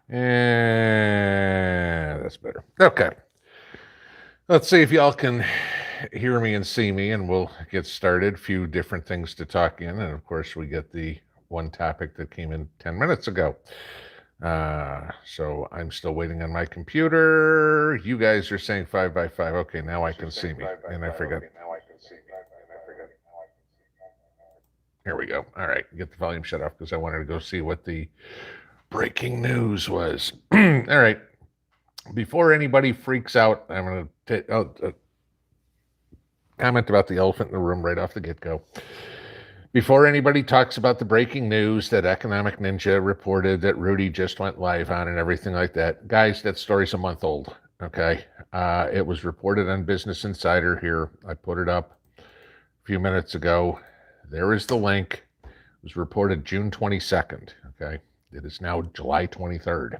And that's better. Okay. Let's see if y'all can hear me and see me, and we'll get started. A few different things to talk in. And of course, we get the one topic that came in 10 minutes ago. So I'm still waiting on my computer. You guys are saying 5x5. Okay, now I can see me. And I forgot. Here we go. All right, get the volume shut off because I wanted to go see what the breaking news was. All right. Before anybody freaks out, I'm going to comment about the elephant in the room right off the get-go. Before anybody talks about the breaking news that Economic Ninja reported that Rudy just went live on and everything like that, guys, that story's a month old, okay? It was reported on Business Insider here. I put it up a few minutes ago. There is the link. It was reported June 22nd, okay? It is now July 23rd.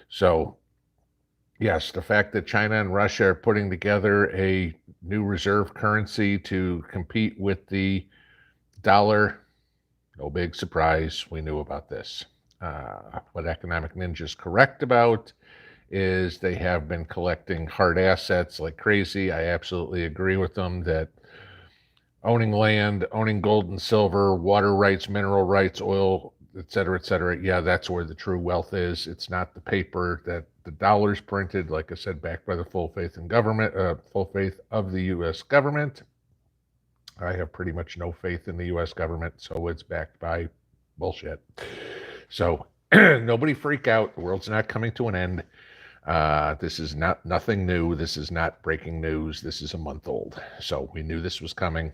So, yes, the fact that China and Russia are putting together a new reserve currency to compete with the dollar, no big surprise. We knew about this. What Economic Ninja is correct about is they have been collecting hard assets like crazy. I absolutely agree with them that owning land, owning gold and silver, water rights, mineral rights, oil, et cetera, yeah, that's where the true wealth is. It's not the paper that the dollar's printed, like I said, backed by the full faith in government, full faith of the U.S. government. I have pretty much no faith in the U.S. government, so it's backed by bullshit. So nobody freak out. The world's not coming to an end. This is nothing new. This is not breaking news. This is a month old. So we knew this was coming.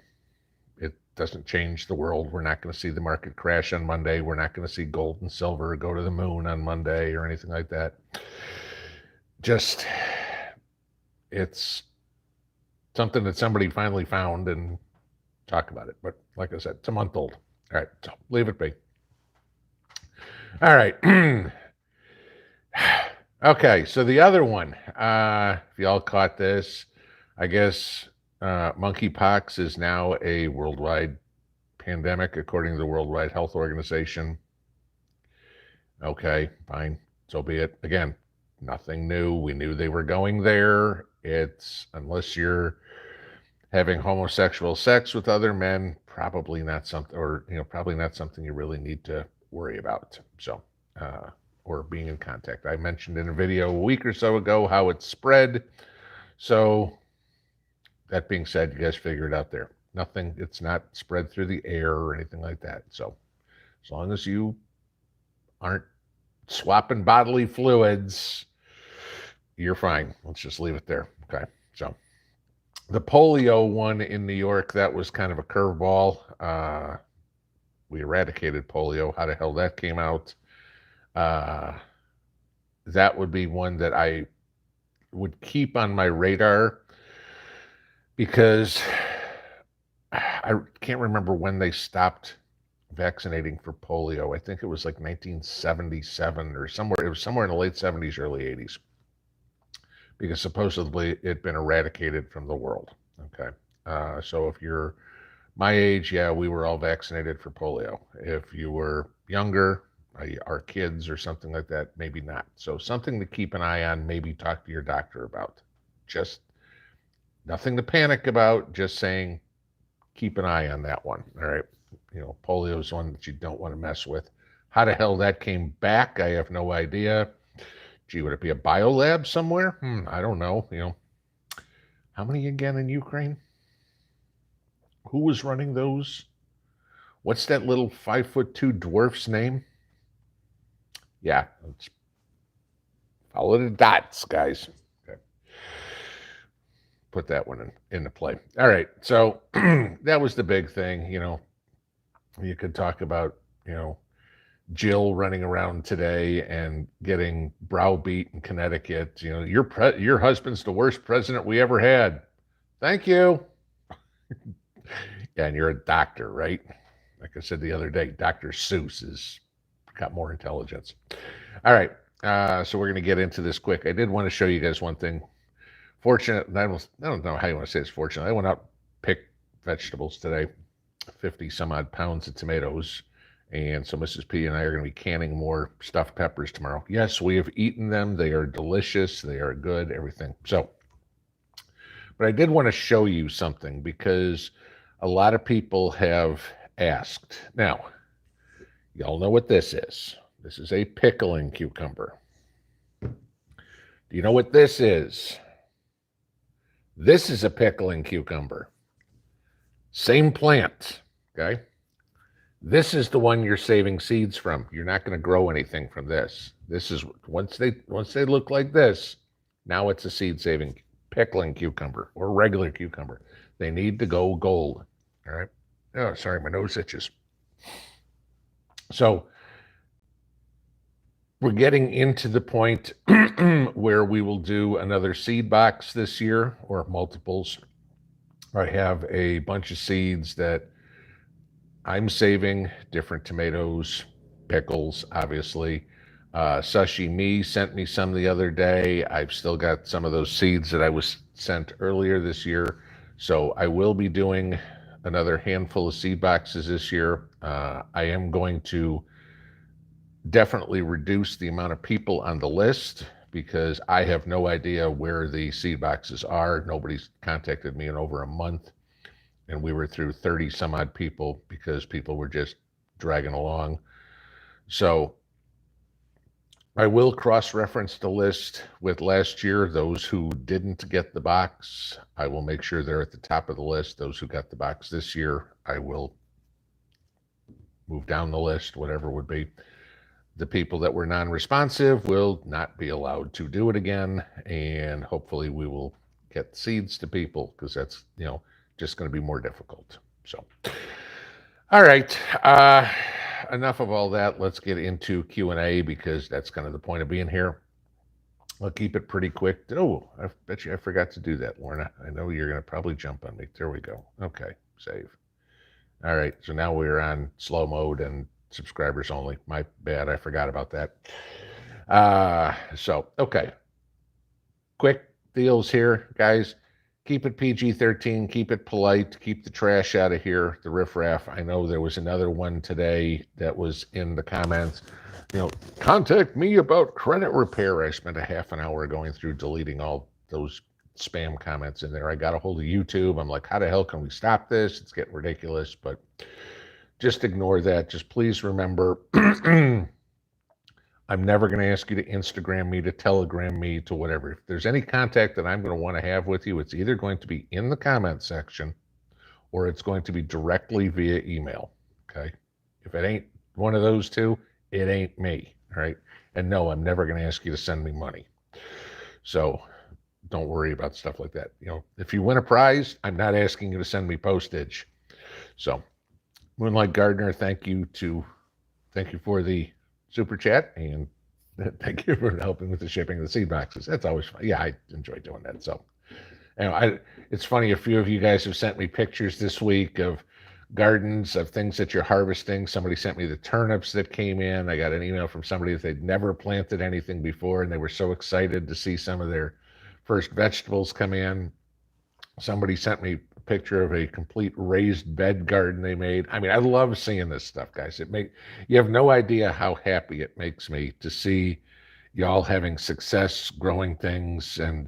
It doesn't change the world. We're not going to see the market crash on Monday. We're not going to see gold and silver go to the moon on Monday or anything like that. Just, it's something that somebody finally found and talk about it. But like I said, it's a month old. All right, so leave it be. All right. Okay, so the other one, if y'all caught this, I guess monkeypox is now a worldwide pandemic according to the World Wide Health Organization. Okay, fine, so be it. Again, nothing new. We knew they were going there. It's, unless you're having homosexual sex with other men, probably not something, or probably not something you really need to worry about. So, or being in contact. I mentioned in a video a week or so ago how it spread. So, that being said, you guys figure it out there. Nothing. It's not spread through the air or anything like that. So, as long as you aren't swapping bodily fluids, you're fine. Let's just leave it there. Okay. So, the polio one in New York, that was kind of a curveball. We eradicated polio. How the hell that came out? That would be one that I would keep on my radar because I can't remember when they stopped vaccinating for polio. I think it was like 1977 or somewhere. It was somewhere in the late 70s, early 80s. Because supposedly it'd been eradicated from the world. Okay. So if you're my age, yeah, we were all vaccinated for polio. If you were younger, our kids or something like that, maybe not. So something to keep an eye on, maybe talk to your doctor about. Just nothing to panic about, just saying keep an eye on that one. All right. Polio is one that you don't want to mess with. How the hell that came back, I have no idea. Gee, would it be a biolab somewhere? I don't know. How many again in Ukraine? Who was running those? What's that little 5'2" dwarf's name? Yeah, let's follow the dots, guys. Okay. Put that one into play. All right, so that was the big thing. You could talk about, Jill running around today and getting browbeat in Connecticut. Your husband's the worst president we ever had. Thank you. Yeah, and you're a doctor, right? Like I said the other day, Dr. Seuss has got more intelligence. All right, so we're going to get into this quick. I did want to show you guys one thing. Fortunate, I don't know how you want to say it's fortunate. I went out and picked vegetables today, 50 some odd pounds of tomatoes, And so Mrs. P and I are going to be canning more stuffed peppers tomorrow. Yes, we have eaten them. They are delicious. They are good, everything. So, but I did want to show you something because a lot of people have asked. Now, y'all know what this is. This is a pickling cucumber. Do you know what this is? This is a pickling cucumber. Same plant, okay? This is the one you're saving seeds from. You're not going to grow anything from this. This is once they look like this, now it's a seed-saving pickling cucumber or regular cucumber. They need to go gold. All right. Oh, sorry, my nose itches. So we're getting into the point where we will do another seed box this year or multiples. I have a bunch of seeds that I'm saving, different tomatoes, pickles, obviously. Sashimi sent me some the other day. I've still got some of those seeds that I was sent earlier this year. So I will be doing another handful of seed boxes this year. I am going to definitely reduce the amount of people on the list because I have no idea where the seed boxes are. Nobody's contacted me in over a month. And we were through 30 some odd people because people were just dragging along. So I will cross-reference the list with last year. Those who didn't get the box, I will make sure they're at the top of the list. Those who got the box this year, I will move down the list, whatever would be. The people that were non-responsive will not be allowed to do it again. And hopefully we will get seeds to people because that's, just going to be more difficult. So, all right. Enough of all that. Let's get into Q&A because that's kind of the point of being here. I'll keep it pretty quick. Oh, I bet you I forgot to do that, Lorna. I know you're going to probably jump on me. There we go. Okay, save. All right, so now we're on slow mode and subscribers only. My bad, I forgot about that. Okay. Quick deals here, guys. Keep it PG-13, keep it polite, keep the trash out of here, the riffraff. I know there was another one today that was in the comments. Contact me about credit repair. I spent a half an hour going through deleting all those spam comments in there. I got a hold of YouTube. I'm like, how the hell can we stop this? It's getting ridiculous, but just ignore that. Just please remember, I'm never going to ask you to Instagram me, to Telegram me, to whatever. If there's any contact that I'm going to want to have with you, it's either going to be in the comment section or it's going to be directly via email, okay? If it ain't one of those two, it ain't me, all right? And no, I'm never going to ask you to send me money. So don't worry about stuff like that. If you win a prize, I'm not asking you to send me postage. So Moonlight Gardener, thank you for the super chat, and thank you for helping with the shipping of the seed boxes. That's always fun. Yeah, I enjoy doing that. So, it's funny. A few of you guys have sent me pictures this week of gardens, of things that you're harvesting. Somebody sent me the turnips that came in. I got an email from somebody that they'd never planted anything before, and they were so excited to see some of their first vegetables come in. Somebody sent me a picture of a complete raised bed garden they made. I mean, I love seeing this stuff, guys. You have no idea how happy it makes me to see y'all having success growing things, and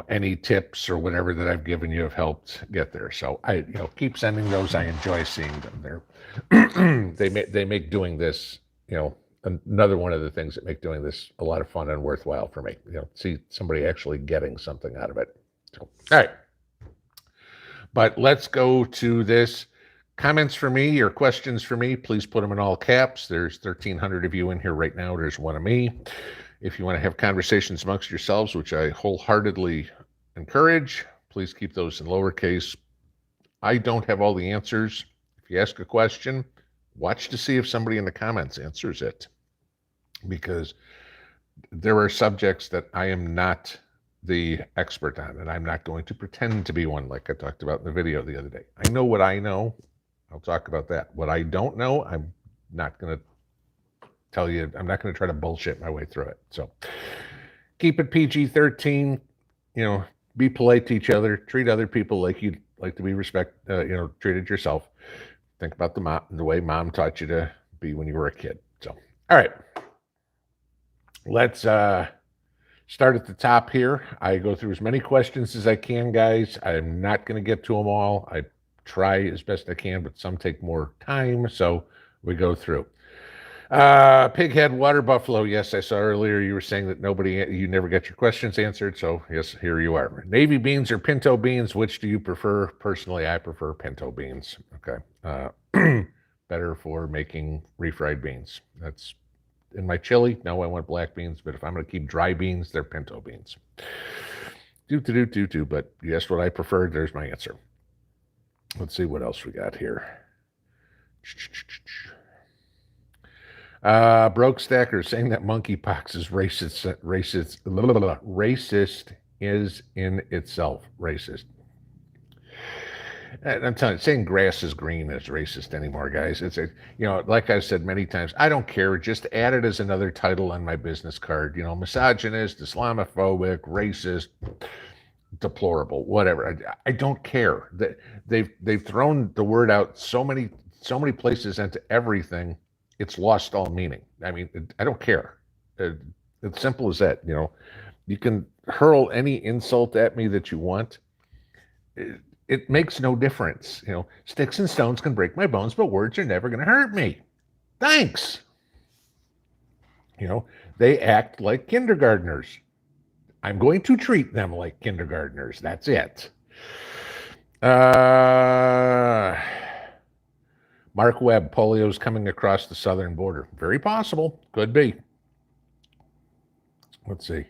any tips or whatever that I've given you have helped get there. So I keep sending those. I enjoy seeing them. They make doing this, another one of the things that make doing this a lot of fun and worthwhile for me. See somebody actually getting something out of it. So, all right. But let's go to this. Comments for me or questions for me, please put them in all caps. There's 1,300 of you in here right now. There's one of me. If you want to have conversations amongst yourselves, which I wholeheartedly encourage, please keep those in lowercase. I don't have all the answers. If you ask a question, watch to see if somebody in the comments answers it. Because there are subjects that I am not the expert on, and I'm not going to pretend to be one like I talked about in the video the other day. I know what I know. I'll talk about that. What I don't know, I'm not going to tell you. I'm not going to try to bullshit my way through it. So keep it PG-13. Be polite to each other. Treat other people like you'd like to be treated yourself. Think about the way mom taught you to be when you were a kid. So, all right, let's start at the top here. I go through as many questions as I can, guys. I'm not going to get to them all. I try as best I can, but some take more time, so we go through. Pighead Water Buffalo. Yes, I saw earlier you were saying that you never get your questions answered. So yes, here you are. Navy beans or pinto beans? Which do you prefer? Personally, I prefer pinto beans. Okay. Better for making refried beans. That's in my chili. No, I want black beans, but if I'm going to keep dry beans, they're pinto beans. But you asked what I preferred. There's my answer. Let's see what else we got here. Broke Stacker saying that monkeypox is racist is in itself racist. And I'm telling you, saying grass is green is racist anymore, guys. It's like I've said many times, I don't care. Just add it as another title on my business card. Misogynist, Islamophobic, racist, deplorable, whatever. I don't care. They've thrown the word out so many places into everything. It's lost all meaning. I mean, I don't care. It's simple as that. You can hurl any insult at me that you want. It makes no difference. Sticks and stones can break my bones, but words are never going to hurt me. Thanks. They act like kindergartners. I'm going to treat them like kindergartners. That's it. Mark Webb, polio's coming across the southern border. Very possible. Could be. Let's see.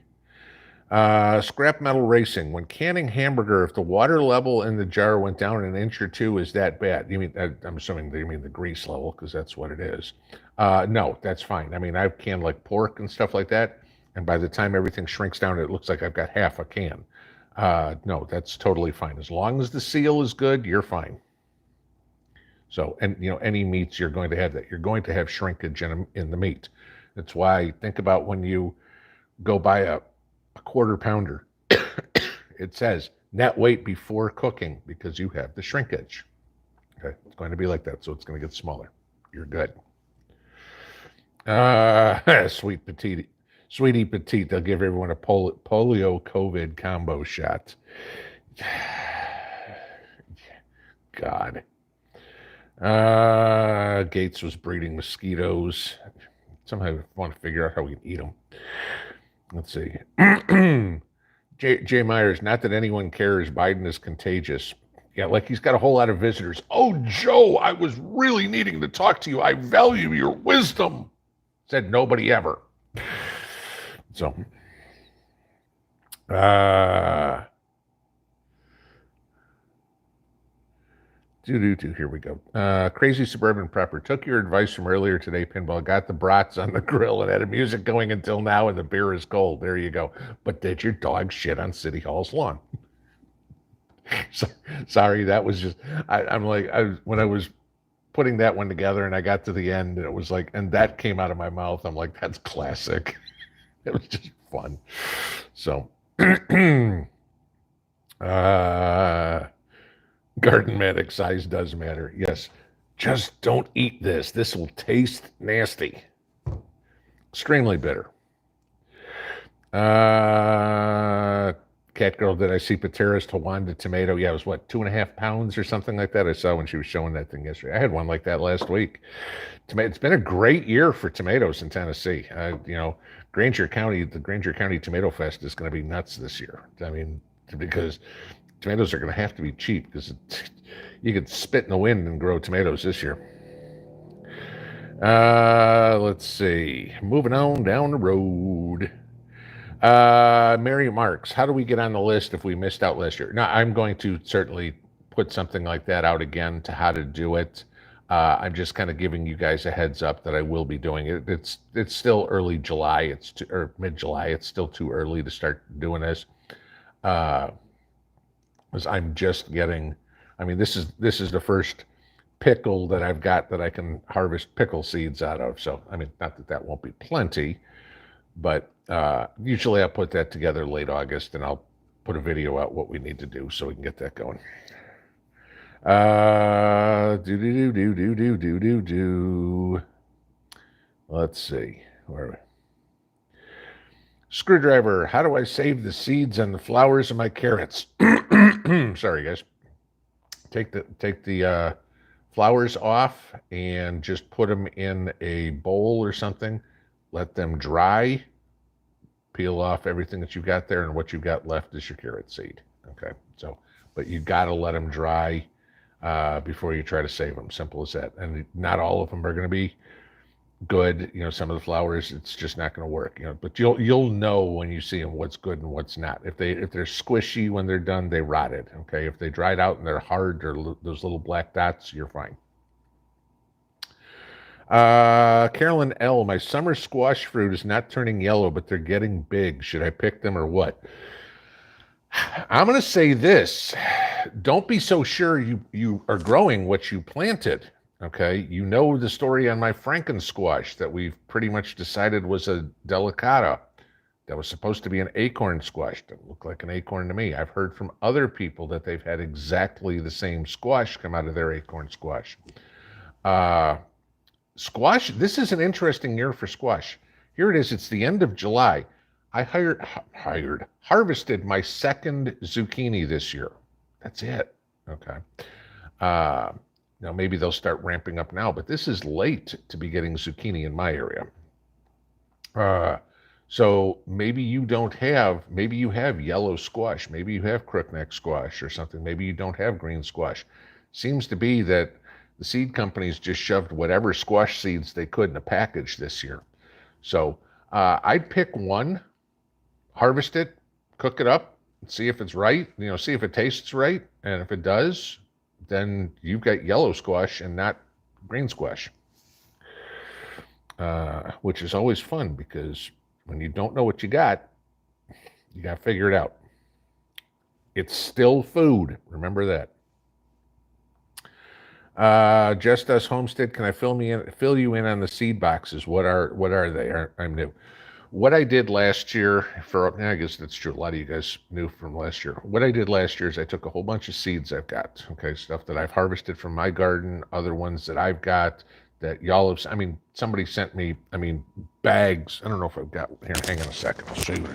Scrap metal racing. When canning hamburger, if the water level in the jar went down an inch or two, is that bad? You mean, I'm assuming you mean the grease level, because that's what it is. No, that's fine. I mean, I've canned like pork and stuff like that, and by the time everything shrinks down, it looks like I've got half a can. No, that's totally fine. As long as the seal is good, you're fine. So, and any meats, you're going to have that. You're going to have shrinkage in the meat. That's why think about when you go buy a quarter pounder, it says net weight before cooking, because you have the shrinkage. Okay, it's going to be like that, so it's going to get smaller. You're good. Sweetie Petite, they'll give everyone a polio COVID combo shot. God. Gates was breeding mosquitoes. Somehow I want to figure out how we can eat them. Let's see. Jay Myers, not that anyone cares, Biden is contagious. Yeah, like he's got a whole lot of visitors. Oh, Joe, I was really needing to talk to you. I value your wisdom. Said nobody ever. So, here we go. Crazy Suburban Prepper. Took your advice from earlier today, Pinball. Got the brats on the grill and had the music going until now, and the beer is cold. There you go. But did your dog shit on City Hall's lawn? Sorry, that was just, when I was putting that one together and I got to the end, and it was like, and that came out of my mouth. I'm like, that's classic. It was just fun. So, Garden Medic, size does matter. Yes. Just don't eat this. This will taste nasty. Extremely bitter. Cat Girl, did I see Patera's Tawanda tomato? Yeah, it was what, 2.5 pounds or something like that? I saw when she was showing that thing yesterday. I had one like that last week. It's been a great year for tomatoes in Tennessee. The Granger County Tomato Fest is going to be nuts this year. I mean, because tomatoes are going to have to be cheap, because you could spit in the wind and grow tomatoes this year. Let's see. Moving on down the road. Mary Marks, how do we get on the list if we missed out last year? Now, I'm going to certainly put something like that out again to how to do it. I'm just kind of giving you guys a heads up that I will be doing it. It's still early July, or mid-July. It's still too early to start doing this. Because I'm just getting, this is the first pickle that I've got that I can harvest pickle seeds out of. So, not that won't be plenty, but usually I'll put that together late August, and I'll put a video out what we need to do so we can get that going. Let's see. Where are we? Screwdriver. How do I save the seeds and the flowers of my carrots? Sorry, guys. Take the flowers off and just put them in a bowl or something. Let them dry. Peel off everything that you've got there, and what you've got left is your carrot seed. Okay, so but you got to let them dry before you try to save them. Simple as that. And not all of them are going to be good. Some of the flowers, it's just not going to work. But you'll know when you see them what's good and what's not. If they're squishy when they're done, they rotted. Okay, if they dried out and they're hard, or those little black dots, you're fine. Carolyn L, my summer squash fruit is not turning yellow, but they're getting big. Should I pick them or what? I'm going to say this. Don't be so sure you are growing what you planted. Okay. You know the story on my Franken squash that we've pretty much decided was a delicata. That was supposed to be an acorn squash. Didn't look like an acorn to me. I've heard from other people that they've had exactly the same squash come out of their acorn squash. Squash, this is an interesting year for squash. Here it is. It's the end of July. I harvested my second zucchini this year. That's it. Okay. Now maybe they'll start ramping up now, but this is late to be getting zucchini in my area. So maybe you have yellow squash. Maybe you have crookneck squash or something. Maybe you don't have green squash. Seems to be that the seed companies just shoved whatever squash seeds they could in a package this year. So I'd pick one, harvest it, cook it up, see if it's right, see if it tastes right. And if it does, then you've got yellow squash and not green squash, which is always fun because when you don't know what you got to figure it out. It's still food. Remember that. Just Us Homestead, can I fill you in on the seed boxes? What are they? I'm new. What I did last year I guess that's true. A lot of you guys knew from last year. What I did last year is I took a whole bunch of seeds I've got, okay, stuff that I've harvested from my garden, other ones that I've got that y'all have, somebody sent me, bags. I don't know if I've got, here, hang on a second, I'll show you.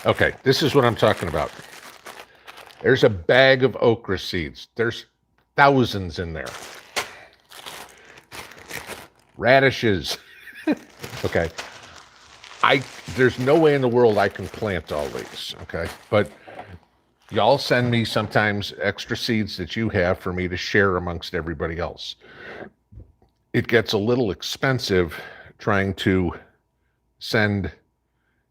Okay, this is what I'm talking about. There's a bag of okra seeds. There's thousands in there. Radishes. Okay. There's no way in the world I can plant all these, okay? But y'all send me sometimes extra seeds that you have for me to share amongst everybody else. It gets a little expensive trying to send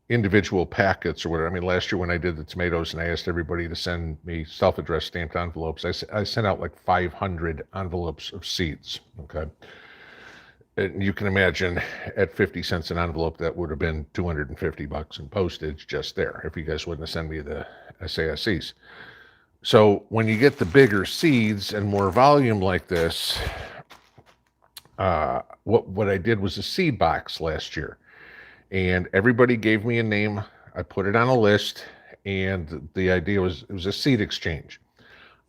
individual packets or whatever. Last year when I did the tomatoes and I asked everybody to send me self-addressed stamped envelopes, I sent out like 500 envelopes of seeds, okay? And you can imagine at 50 cents an envelope, that would have been $250 in postage just there if you guys wouldn't have sent me the SASEs. So when you get the bigger seeds and more volume like this, what I did was a seed box last year. And everybody gave me a name. I put it on a list, and the idea was it was a seed exchange.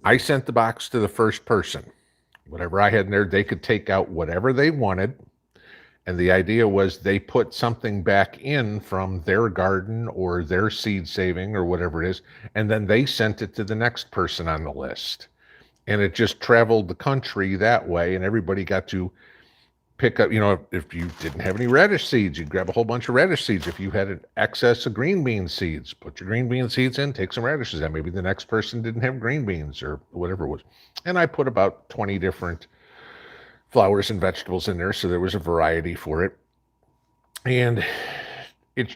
I sent the box to the first person. Whatever I had in there, they could take out whatever they wanted. And the idea was they put something back in from their garden or their seed saving or whatever it is, and then they sent it to the next person on the list. And it just traveled the country that way, and everybody got to pick up, if you didn't have any radish seeds, you'd grab a whole bunch of radish seeds. If you had an excess of green bean seeds, put your green bean seeds in, take some radishes out. Maybe the next person didn't have green beans or whatever it was. And I put about 20 different flowers and vegetables in there, so there was a variety for it. And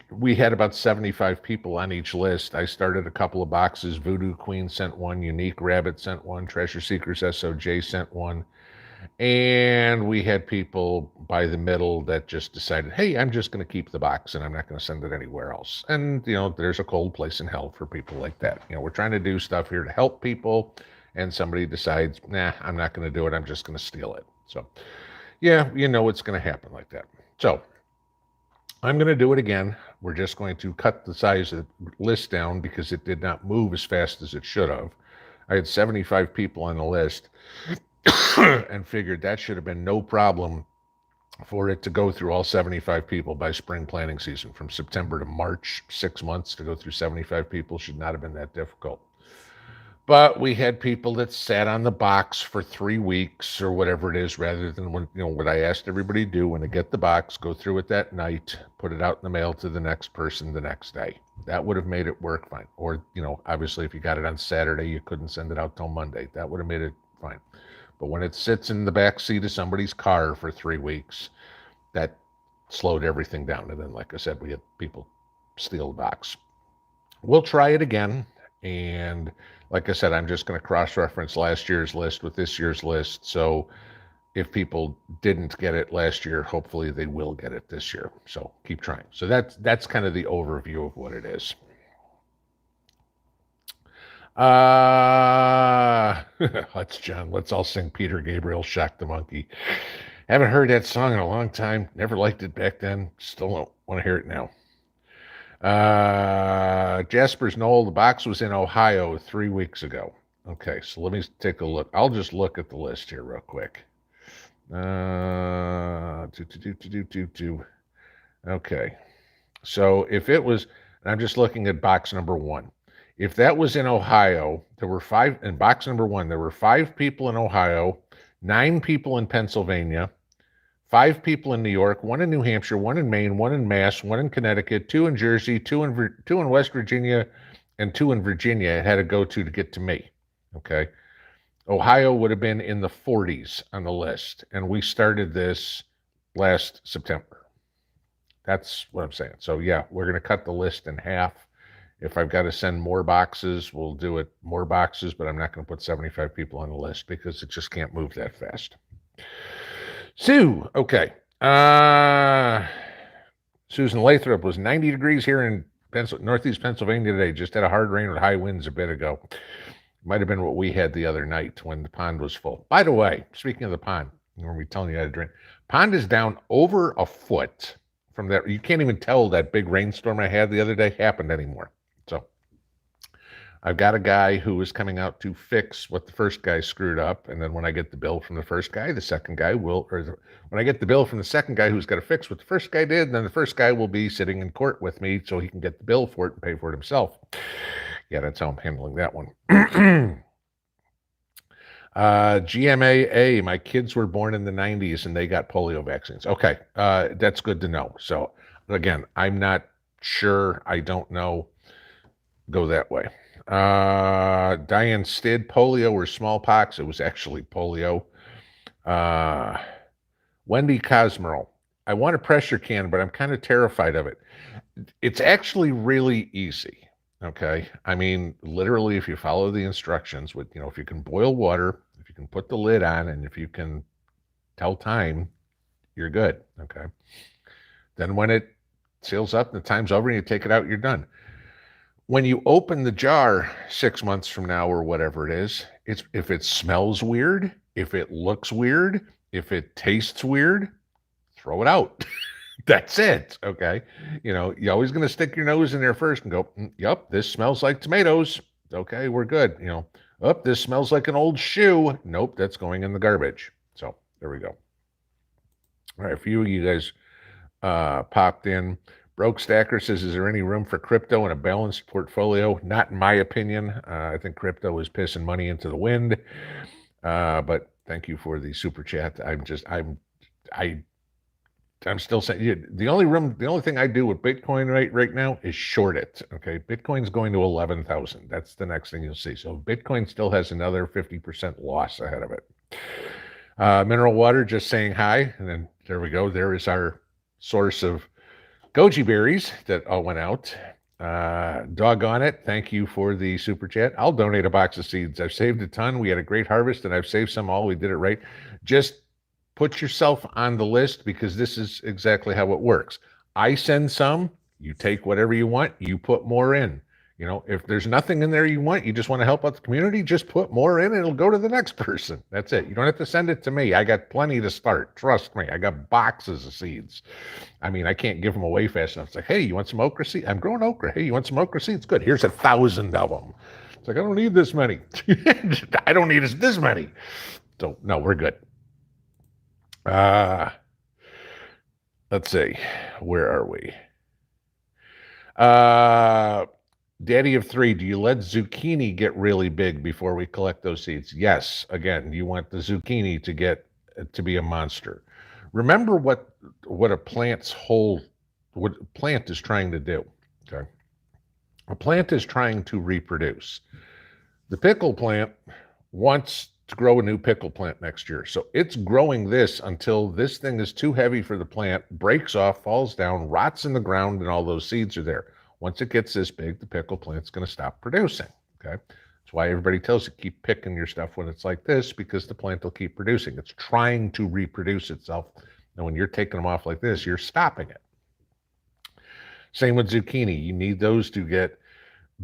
we had about 75 people on each list. I started a couple of boxes. Voodoo Queen sent one, Unique Rabbit sent one, Treasure Seekers SOJ sent one. And we had people by the middle that just decided, hey, I'm just going to keep the box and I'm not going to send it anywhere else. And, there's a cold place in hell for people like that. We're trying to do stuff here to help people and somebody decides, nah, I'm not going to do it. I'm just going to steal it. So, yeah, you know it's going to happen like that. So, I'm going to do it again. We're just going to cut the size of the list down because it did not move as fast as it should have. I had 75 people on the list and figured that should have been no problem for it to go through all 75 people by spring planting season. From September to March, 6 months to go through 75 people should not have been that difficult. But we had people that sat on the box for 3 weeks or whatever it is, rather than what I asked everybody to do when they get the box, go through it that night, put it out in the mail to the next person the next day. That would have made it work fine. Or, obviously if you got it on Saturday, you couldn't send it out till Monday. That would have made it fine. But when it sits in the back seat of somebody's car for 3 weeks, that slowed everything down. And then, like I said, we had people steal the box. We'll try it again. And like I said, I'm just going to cross-reference last year's list with this year's list. So if people didn't get it last year, hopefully they will get it this year. So keep trying. So that's kind of the overview of what it is. Let's John. Let's all sing Peter Gabriel's "Shock the Monkey." Haven't heard that song in a long time. Never liked it back then. Still don't want to hear it now. Jasper's Knoll, the box was in Ohio 3 weeks ago. Okay, so let me take a look. I'll just look at the list here real quick. Okay, so if it was, and I'm just looking at box number 1. If that was in Ohio, there were 5, in box number 1, there were 5 people in Ohio, 9 people in Pennsylvania, 5 people in New York, 1 in New Hampshire, 1 in Maine, 1 in Mass, 1 in Connecticut, 2 in Jersey, 2 in West Virginia, and 2 in Virginia. It had to go to get to me. Okay. Ohio would have been in the 40s on the list, and we started this last September. That's what I'm saying. So yeah, we're going to cut the list in half. If I've got to send more boxes, we'll do it more boxes, but I'm not going to put 75 people on the list because it just can't move that fast. Sue, okay. Susan Lathrop was 90 degrees here in Northeast Pennsylvania today. Just had a hard rain with high winds a bit ago. Might have been what we had the other night when the pond was full. By the way, speaking of the pond, when we're telling you how to drink, pond is down over a foot from that. You can't even tell that big rainstorm I had the other day happened anymore. So I've got a guy who is coming out to fix what the first guy screwed up. And then when I get the bill from the first guy, the second guy will, when I get the bill from the second guy who's got to fix what the first guy did, then the first guy will be sitting in court with me so he can get the bill for it and pay for it himself. Yeah, that's how I'm handling that one. GMAA, my kids were born in the 90s and they got polio vaccines. Okay, that's good to know. So again, I'm not sure. I don't know. Go that way. Diane Stid, polio or smallpox. It was actually polio. Wendy Cosmerl, I want a pressure can, but I'm kind of terrified of it. It's actually really easy. Okay. I mean, literally, if you follow the instructions with, if you can boil water, if you can put the lid on, and if you can tell time, you're good. Okay. Then when it seals up and the time's over and you take it out, you're done. When you open the jar 6 months from now or whatever it is, if it smells weird, if it looks weird, if it tastes weird, throw it out. That's it. Okay. You're always going to stick your nose in there first and go, yep, this smells like tomatoes. Okay, we're good. This smells like an old shoe. Nope, that's going in the garbage. So there we go. All right, a few of you guys popped in. Broke Stacker says, is there any room for crypto in a balanced portfolio? Not in my opinion. I think crypto is pissing money into the wind. But thank you for the super chat. I'm still saying the only thing I do with Bitcoin right now is short it. Okay. Bitcoin's going to 11,000. That's the next thing you'll see. So Bitcoin still has another 50% loss ahead of it. Mineral Water just saying hi. And then there we go. There is our source of goji berries that all went out. Doggone it. Thank you for the super chat. I'll donate a box of seeds. I've saved a ton. We had a great harvest and I've saved some all. We did it right. Just put yourself on the list because this is exactly how it works. I send some, you take whatever you want, you put more in. You know, if there's nothing in there you want, you just want to help out the community, just put more in and it'll go to the next person. That's it. You don't have to send it to me. I got plenty to start. Trust me. I got boxes of seeds. I mean, I can't give them away fast enough. It's like, hey, you want some okra seeds? I'm growing okra. Hey, you want some okra seeds? Good. Here's 1,000 of them. It's like, I don't need this many. I don't need this many. So, no, we're good. Let's see. Where are we? Daddy of 3, do you let zucchini get really big before we collect those seeds? Yes. Again, you want the zucchini to get to be a monster. Remember what a plant is trying to do. Okay. A plant is trying to reproduce. The pickle plant wants to grow a new pickle plant next year. So it's growing this until this thing is too heavy for the plant, breaks off, falls down, rots in the ground, and all those seeds are there. Once it gets this big, the pickle plant's going to stop producing. Okay. That's why everybody tells you keep picking your stuff when it's like this, because the plant will keep producing. It's trying to reproduce itself. And when you're taking them off like this, you're stopping it. Same with zucchini. You need those to get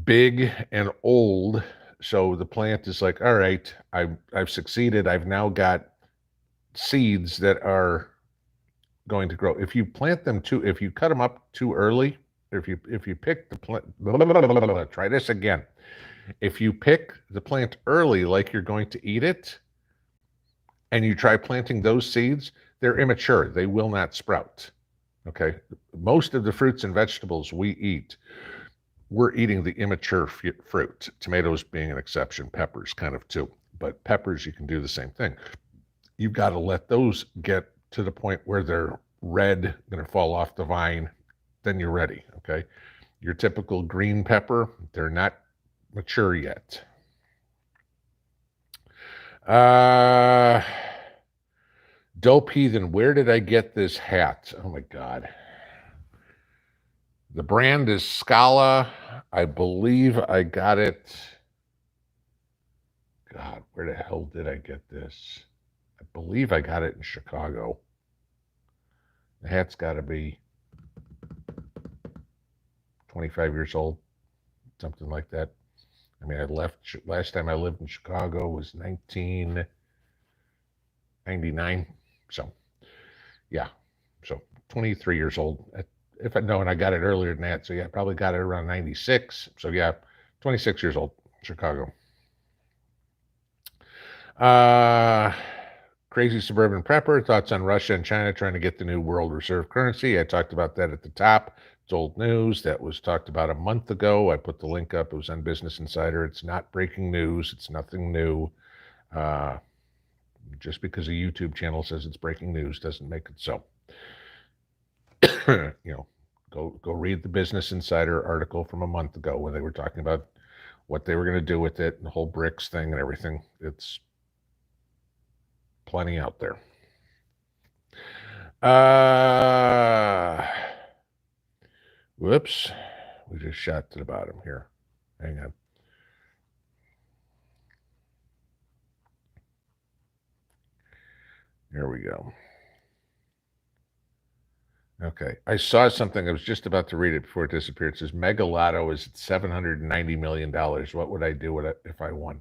big and old. So the plant is like, all right, I've succeeded. I've now got seeds that are going to grow. If you plant them if you cut them up too early, if you pick the plant, try this again. If you pick the plant early, like you're going to eat it, and you try planting those seeds, they're immature. They will not sprout. Okay. Most of the fruits and vegetables we eat, we're eating the immature fruit, tomatoes being an exception, peppers kind of too. But peppers, you can do the same thing. You've got to let those get to the point where they're red, going to fall off the vine, then you're ready, okay? Your typical green pepper, they're not mature yet. Dope Heathen, where did I get this hat? Oh my God. The brand is Scala. I believe I got it. God, where the hell did I get this? I believe I got it in Chicago. The hat's got to be 25 years old, something like that. I mean, last time I lived in Chicago was 1999. So, yeah. So 23 years old. If I know, and I got it earlier than that. So yeah, I probably got it around 96. So yeah, 26 years old, Chicago. Crazy Suburban Prepper, thoughts on Russia and China trying to get the new world reserve currency. I talked about that at the top. It's old news. That was talked about a month ago. I put the link up. It was on Business Insider. It's not breaking news. It's nothing new. Just because a YouTube channel says it's breaking news doesn't make it so. Go read the Business Insider article from a month ago when they were talking about what they were going to do with it and the whole BRICS thing and everything. It's plenty out there. Whoops. We just shot to the bottom here. Hang on. Here we go. Okay. I saw something. I was just about to read it before it disappeared. It says Mega Lotto is at $790 million. What would I do if I won?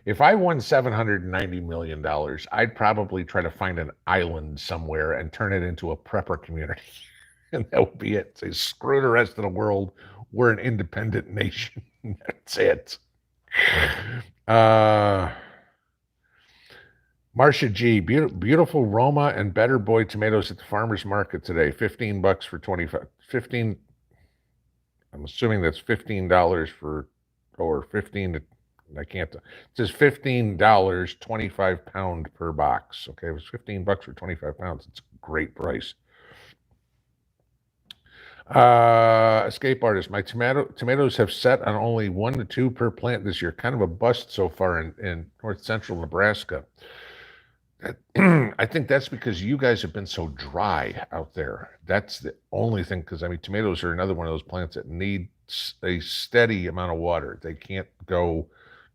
If I won $790 million, I'd probably try to find an island somewhere and turn it into a prepper community. And that would be it. Say, screw the rest of the world. We're an independent nation. That's it. Marcia G, beautiful Roma and Better Boy tomatoes at the farmer's market today. $15 for 25. 15. I'm assuming that's $15 or 15. I can't. It says $15, 25 pound per box. Okay, it was $15 for 25 pounds. It's a great price. Escape artist, my tomatoes have set on only 1 to 2 per plant this year. Kind of a bust so far in north central Nebraska. I think that's because you guys have been so dry out there. That's the only thing, because I mean, tomatoes are another one of those plants that need a steady amount of water. They can't go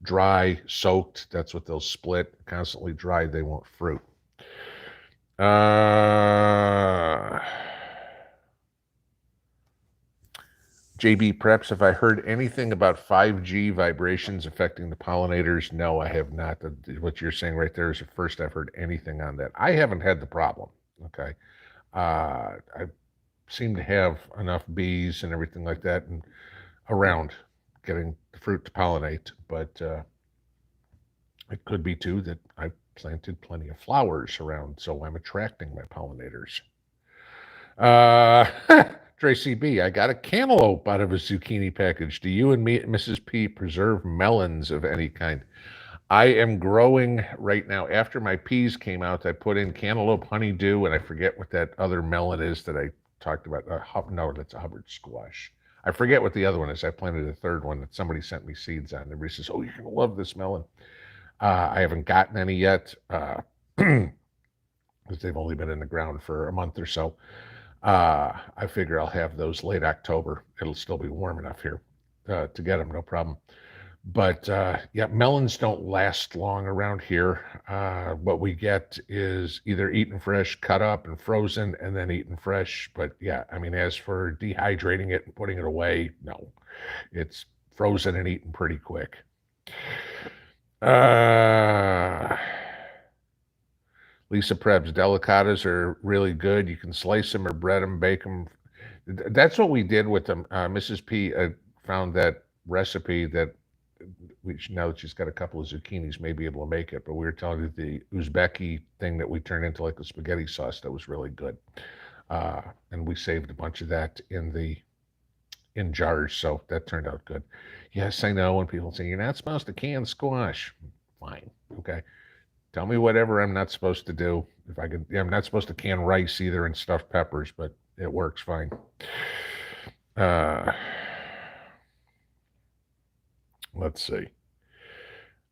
dry, soaked. That's what they'll split. Constantly dry, they won't fruit. JB Preps, have I heard anything about 5G vibrations affecting the pollinators? No, I have not. What you're saying right there is the first I've heard anything on that. I haven't had the problem, okay? I seem to have enough bees and everything like that and around getting the fruit to pollinate, but it could be too that I planted plenty of flowers around, so I'm attracting my pollinators. Tracy B, I got a cantaloupe out of a zucchini package. Do you and me, Mrs. P, preserve melons of any kind? I am growing right now. After my peas came out, I put in cantaloupe, honeydew, and I forget what that other melon is that I talked about. No, that's a Hubbard squash. I forget what the other one is. I planted a third one that somebody sent me seeds on. Everybody says, "Oh, you're gonna love this melon." I haven't gotten any yet because they've only been in the ground for a month or so. I figure I'll have those late October. It'll still be warm enough here to get them, no problem. But yeah, melons don't last long around here. What we get is either eaten fresh, cut up and frozen, and then eaten fresh. But yeah, I mean, as for dehydrating it and putting it away, no, it's frozen and eaten pretty quick. Lisa Prebs, delicatas are really good. You can slice them or bread them, bake them. That's what we did with them. Mrs. P found that recipe that now that she's got a couple of zucchinis, may be able to make it. But we were telling you the Uzbeki thing that we turned into like a spaghetti sauce that was really good. And we saved a bunch of that in jars, so that turned out good. Yes, I know when people say you're not supposed to can squash. Fine, okay. Tell me whatever I'm not supposed to do. If I could, I'm not supposed to can rice either and stuffed peppers, but it works fine. Let's see.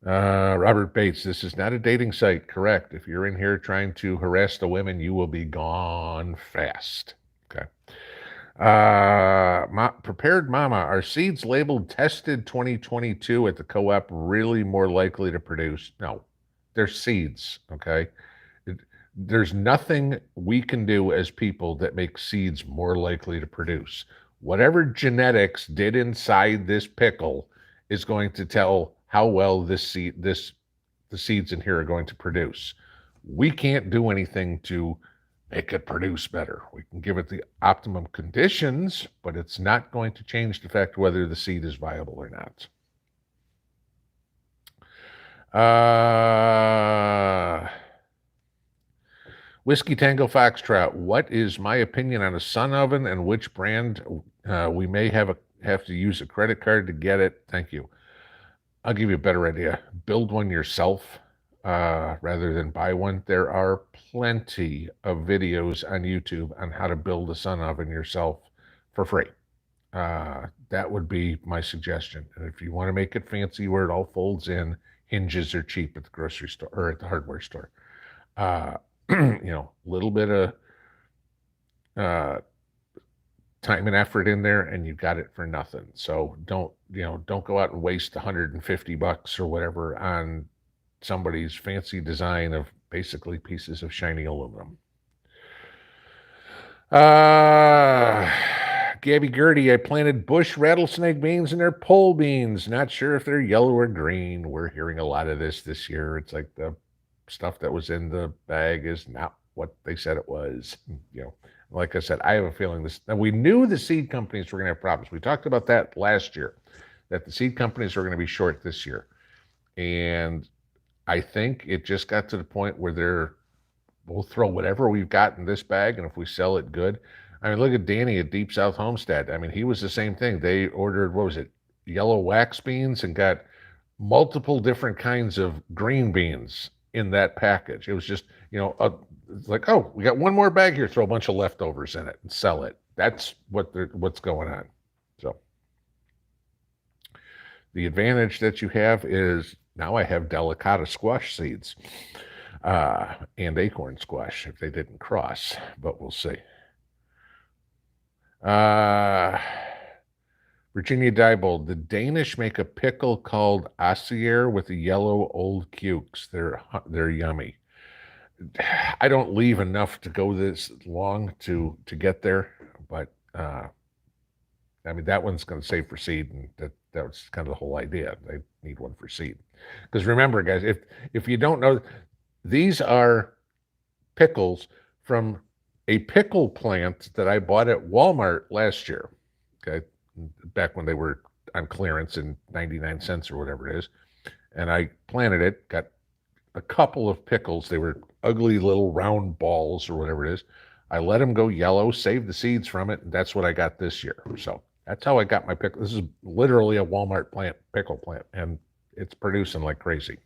Robert Bates, this is not a dating site. Correct. If you're in here trying to harass the women, you will be gone fast. Okay. Prepared Mama, are seeds labeled tested 2022 at the co-op really more likely to produce? No, they're seeds. Okay. There's nothing we can do as people that makes seeds more likely to produce. Whatever genetics did inside this pickle is going to tell how well the seeds in here are going to produce. We can't do anything to make it produce better. We can give it the optimum conditions, but it's not going to change the fact whether the seed is viable or not. Whiskey Tango Foxtrot, what is my opinion on a sun oven and which brand we may have to use a credit card to get it? Thank you. I'll give you a better idea. Build one yourself rather than buy one. There are plenty of videos on YouTube on how to build a sun oven yourself for free. That would be my suggestion. And if you want to make it fancy where it all folds in, hinges are cheap at the grocery store or at the hardware store. You know, a little bit of time and effort in there and you got it for nothing. So don't go out and waste $150 or whatever on somebody's fancy design of basically pieces of shiny aluminum. Gabby Gertie, I planted bush rattlesnake beans and they're pole beans. Not sure if they're yellow or green. We're hearing a lot of this year. It's like the stuff that was in the bag is not what they said it was. You know, like I said, I have a feeling this. And we knew the seed companies were going to have problems. We talked about that last year, that the seed companies are going to be short this year. And I think it just got to the point where we'll throw whatever we've got in this bag, and if we sell it, good. I mean, look at Danny at Deep South Homestead. I mean, he was the same thing. They ordered, what was it, yellow wax beans and got multiple different kinds of green beans in that package. It was just, it's like, oh, we got one more bag here, throw a bunch of leftovers in it and sell it. That's what's going on. So the advantage that you have is now I have delicata squash seeds and acorn squash if they didn't cross, but we'll see. Virginia Diebold, the Danish make a pickle called Assier with the yellow old cukes. They're yummy. I don't leave enough to go this long to get there, but I mean, that one's going to save for seed, and that was kind of the whole idea. They need one for seed. Because remember, guys, if you don't know, these are pickles from a pickle plant that I bought at Walmart last year. Okay, back when they were on clearance in 99 cents or whatever it is. And I planted it, got a couple of pickles. They were ugly little round balls or whatever it is. I let them go yellow, saved the seeds from it, and that's what I got this year. So that's how I got my pickle. This is literally a Walmart pickle plant, and it's producing like crazy.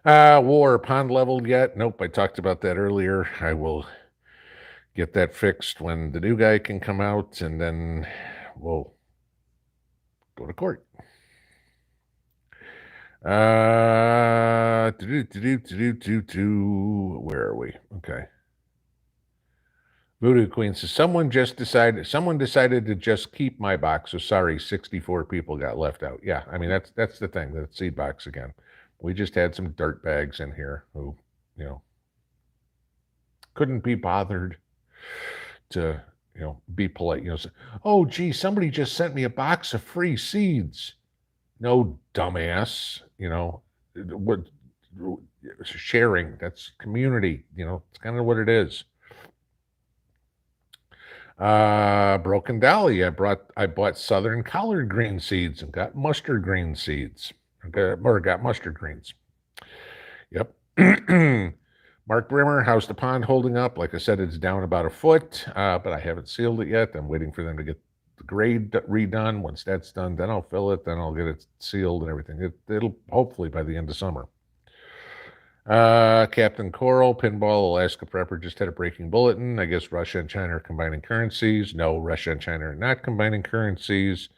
War pond leveled yet? Nope, I talked about that earlier. I will get that fixed when the new guy can come out, and then we'll go to court. Where are we? Okay. Voodoo Queen says someone decided to just keep my box. So sorry, 64 people got left out. Yeah, I mean that's the thing, the seed box again. We just had some dirt bags in here who, couldn't be bothered to, be polite, say, oh gee, somebody just sent me a box of free seeds. No, dumbass, what sharing, that's community, it's kind of what it is. Broken Dolly, I bought southern collard green seeds and got mustard green seeds, or got mustard greens. Yep. Mark Brimmer, how's the pond holding up? Like I said, it's down about a foot, but I haven't sealed it yet. I'm waiting for them to get the grade redone. Once that's done, then I'll fill it, then I'll get it sealed and everything. It'll hopefully by the end of summer. Captain Coral, Pinball, Alaska Prepper just had a breaking bulletin. I guess Russia and China are combining currencies. No, Russia and China are not combining currencies.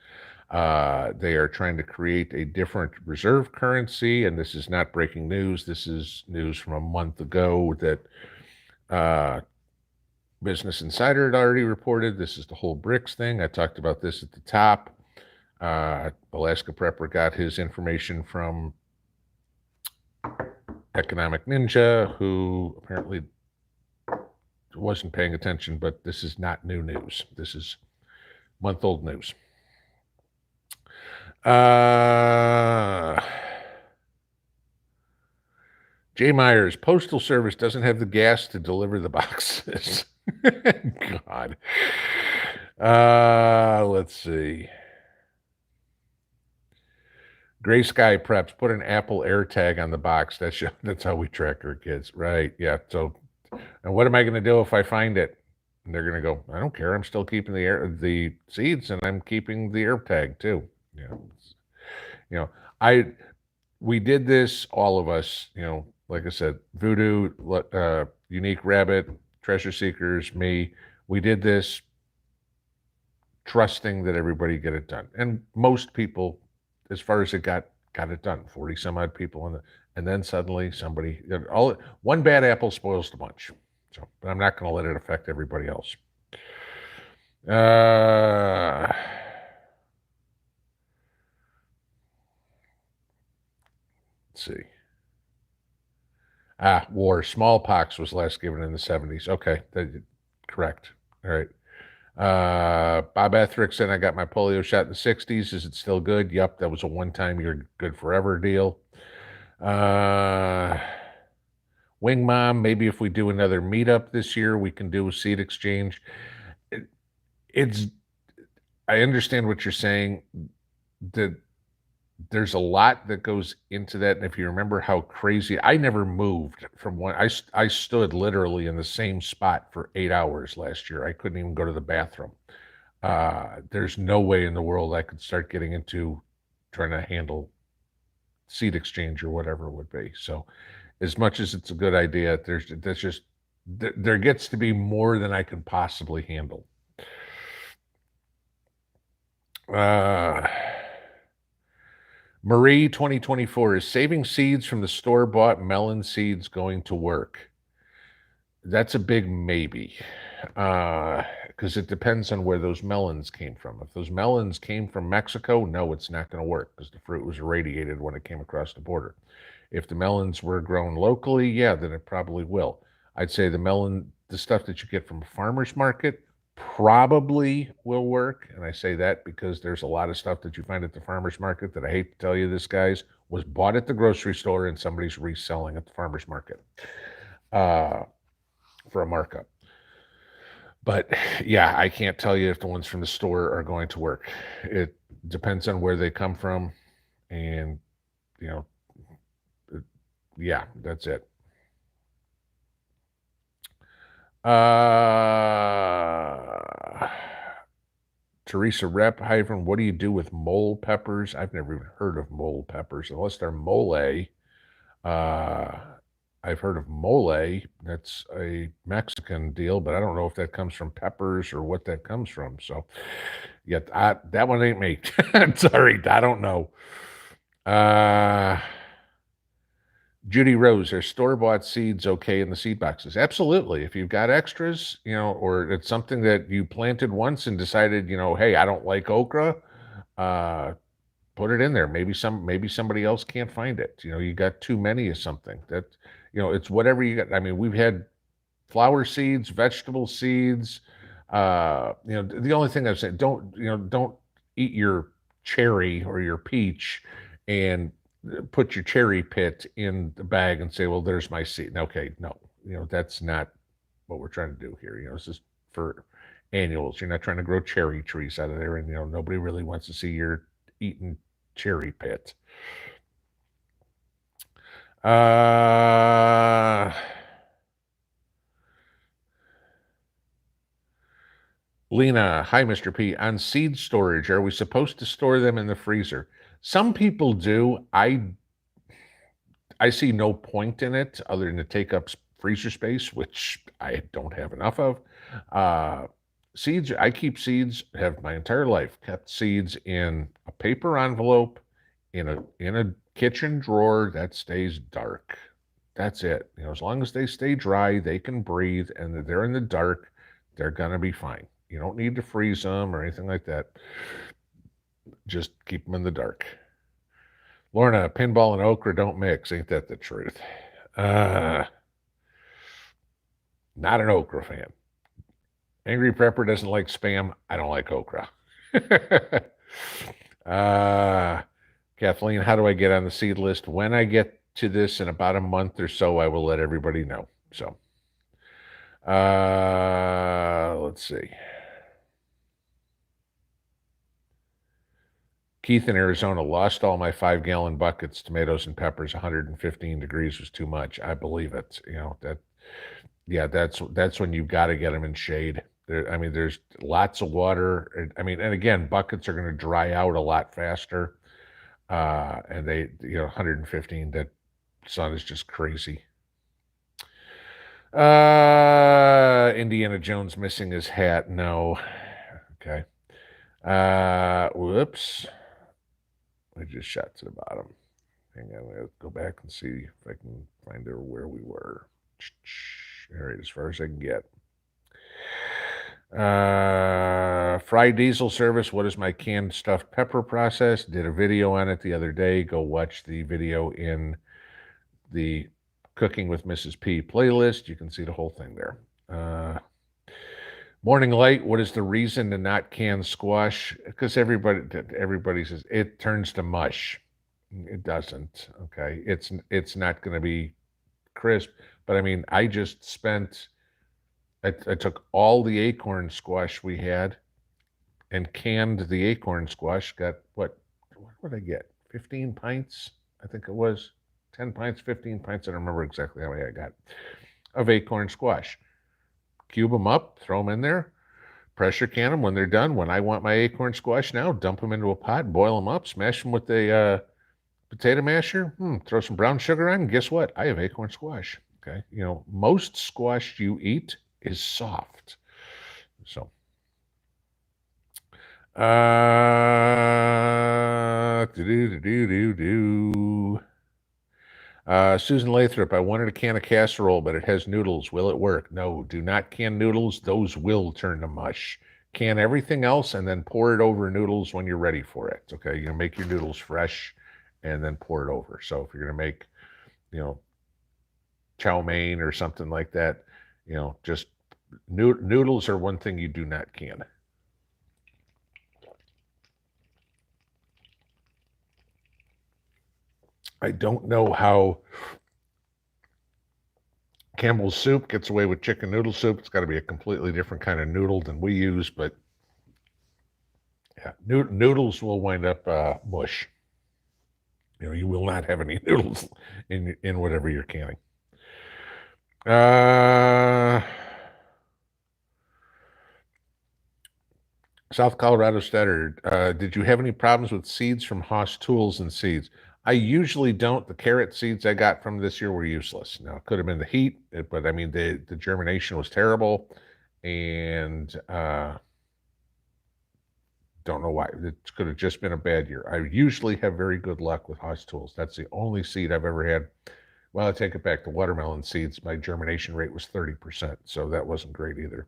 They are trying to create a different reserve currency, and this is not breaking news. This is news from a month ago that Business Insider had already reported. This is the whole BRICS thing. I talked about this at the top. Alaska Prepper got his information from Economic Ninja, who apparently wasn't paying attention, but this is not new news. This is month-old news. Jay Myers, Postal Service doesn't have the gas to deliver the boxes. God. Let's see. Gray Sky Preps, put an Apple AirTag on the box. That's how we track our kids. Right, yeah. So, and what am I going to do if I find it? And they're going to go, I don't care. I'm still keeping the seeds, and I'm keeping the AirTag too. We did this, all of us, like I said, Voodoo, Unique Rabbit, Treasure Seekers, me. We did this trusting that everybody get it done. And most people, as far as it got it done, 40 some odd people and then suddenly somebody, one bad apple spoils the bunch. So, but I'm not going to let it affect everybody else. Let's see. War. Smallpox was last given in the 70s. Okay, correct. All right. Bob Ethrick said, I got my polio shot in the 60s. Is it still good? Yep, that was a one-time, you're good forever deal. Wing Mom, maybe if we do another meetup this year, we can do a seed exchange. I understand what you're saying. There's a lot that goes into that. And if you remember how crazy, I never moved from one. I stood literally in the same spot for 8 hours last year. I couldn't even go to the bathroom. There's no way in the world I could start getting into trying to handle seed exchange or whatever it would be. So as much as it's a good idea, there gets to be more than I could possibly handle. Marie 2024, is saving seeds from the store-bought melon seeds going to work? That's a big maybe, because it depends on where those melons came from. If those melons came from Mexico, no, it's not going to work because the fruit was irradiated when it came across the border. If the melons were grown locally, yeah, then it probably will. I'd say the stuff that you get from a farmer's market, probably will work. And I say that because there's a lot of stuff that you find at the farmer's market that I hate to tell you this, guys, was bought at the grocery store and somebody's reselling at the farmer's market for a markup. But yeah, I can't tell you if the ones from the store are going to work. It depends on where they come from. And, yeah, that's it. Teresa Rep, hyphen, what do you do with mole peppers? I've never even heard of mole peppers, unless they're mole. I've heard of mole. That's a Mexican deal, but I don't know if that comes from peppers or what that comes from. So, yeah, that one ain't me. I'm sorry, I don't know. Judy Rose, are store-bought seeds okay in the seed boxes? Absolutely. If you've got extras, or it's something that you planted once and decided, hey, I don't like okra, put it in there. Maybe somebody else can't find it. You got too many of something. That, it's whatever you got. I mean, we've had flower seeds, vegetable seeds. The only thing I've said, don't eat your cherry or your peach and put your cherry pit in the bag and say, well, there's my seed. Okay, no, that's not what we're trying to do here. This is for annuals. You're not trying to grow cherry trees out of there, and nobody really wants to see your eaten cherry pit. Lena, hi, Mr. P. On seed storage, are we supposed to store them in the freezer? Some people do. I see no point in it other than to take up freezer space, which I don't have enough of. Seeds, I keep seeds, have my entire life kept seeds in a paper envelope, in a kitchen drawer that stays dark. That's it. As long as they stay dry, they can breathe, and they're in the dark, they're gonna be fine. You don't need to freeze them or anything like that. Just keep them in the dark. Lorna, pinball and okra don't mix. Ain't that the truth? Not an okra fan. Angry Prepper doesn't like spam. I don't like okra. Kathleen, how do I get on the seed list? When I get to this in about a month or so, I will let everybody know. So, let's see. Keith in Arizona, lost all my 5-gallon buckets, tomatoes and peppers. 115 degrees was too much. I believe it. That's when you've got to get them in shade. There's lots of water. And again, buckets are going to dry out a lot faster. And 115, that sun is just crazy. Indiana Jones missing his hat. No. Okay. Whoops. I just shot to the bottom. Hang on, I'll go back and see if I can find out where we were. All right, as far as I can get. Fried diesel service. What is my canned stuffed pepper process? Did a video on it the other day. Go watch the video in the Cooking with Mrs. P playlist. You can see the whole thing there. Morning Light, what is the reason to not can squash? Because everybody says it turns to mush. It doesn't. Okay, it's not going to be crisp. But I just spent. I took all the acorn squash we had, and canned the acorn squash. Got what did I get? 15 pints, I think it was. 10 pints, 15 pints. I don't remember exactly how many I got of acorn squash. Cube them up, throw them in there, pressure can them when they're done. When I want my acorn squash now, dump them into a pot, boil them up, smash them with a potato masher, throw some brown sugar on, and guess what? I have acorn squash. Okay, most squash you eat is soft. So, Susan Lathrop, I wanted a can of casserole, but it has noodles. Will it work? No, do not can noodles. Those will turn to mush. Can everything else and then pour it over noodles when you're ready for it. Okay, you make your noodles fresh and then pour it over. So if you're going to make, chow mein or something like that, just Noodles are one thing you do not can. I don't know how Campbell's soup gets away with chicken noodle soup. It's got to be a completely different kind of noodle than we use, but yeah, noodles will wind up mush. You will not have any noodles in whatever you're canning. South Colorado Stutter, did you have any problems with seeds from Haas Tools and Seeds? I usually don't. The carrot seeds I got from this year were useless. Now, it could have been the heat, but I mean, the germination was terrible, and don't know why. It could have just been a bad year. I usually have very good luck with Haas Tools. That's the only seed I've ever had. Well, I take it back to watermelon seeds. My germination rate was 30%, so that wasn't great either.